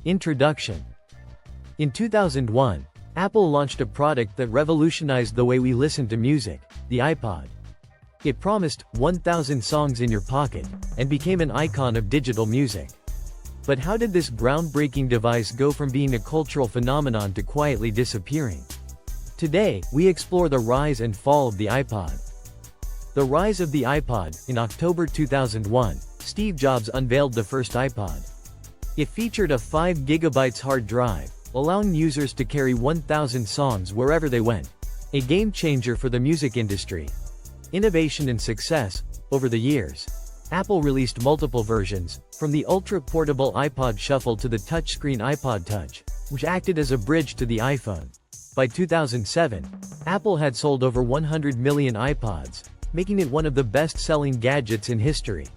Introduction. In 2001, Apple launched a product that revolutionized the way we listen to music, the iPod. It promised 1,000 songs in your pocket, and became an icon of digital music. But how did this groundbreaking device go from being a cultural phenomenon to quietly disappearing? Today, we explore the rise and fall of the iPod. The rise of the iPod. In October 2001, Steve Jobs unveiled the first iPod. It featured a 5 GB hard drive, allowing users to carry 1,000 songs wherever they went. A game changer for the music industry. Innovation and success. Over the years, Apple released multiple versions, from the ultra-portable iPod Shuffle to the touchscreen iPod Touch, which acted as a bridge to the iPhone. By 2007, Apple had sold over 100 million iPods, making it one of the best-selling gadgets in history.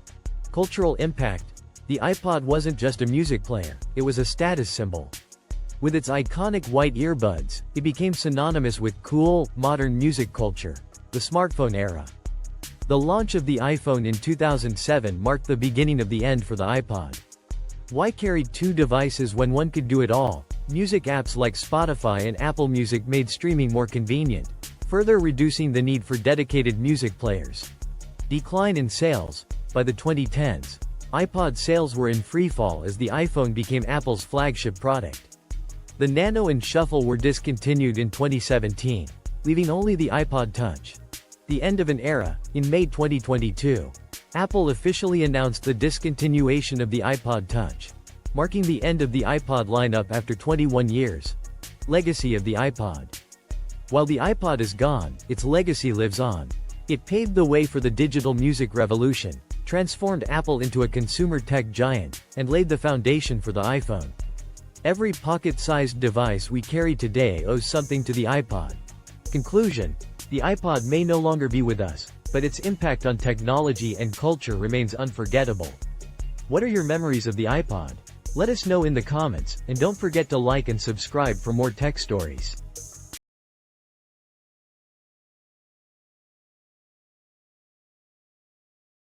Cultural impact. The iPod wasn't just a music player, it was a status symbol. With its iconic white earbuds, it became synonymous with cool, modern music culture. The smartphone era. The launch of the iPhone in 2007 marked the beginning of the end for the iPod. Why carry two devices when one could do it all? Music apps like Spotify and Apple Music made streaming more convenient, further reducing the need for dedicated music players. Decline in sales. By the 2010s, iPod sales were in freefall as the iPhone became Apple's flagship product. The Nano and Shuffle were discontinued in 2017, leaving only the iPod Touch. The end of an era. In May 2022, Apple officially announced the discontinuation of the iPod Touch, marking the end of the iPod lineup after 21 years. Legacy of the iPod. While the iPod is gone, its legacy lives on. It paved the way for the digital music revolution, transformed Apple into a consumer tech giant, and laid the foundation for the iPhone. Every pocket-sized device we carry today owes something to the iPod. Conclusion. The iPod may no longer be with us, but its impact on technology and culture remains unforgettable. What are your memories of the iPod? Let us know in the comments, and don't forget to like and subscribe for more tech stories.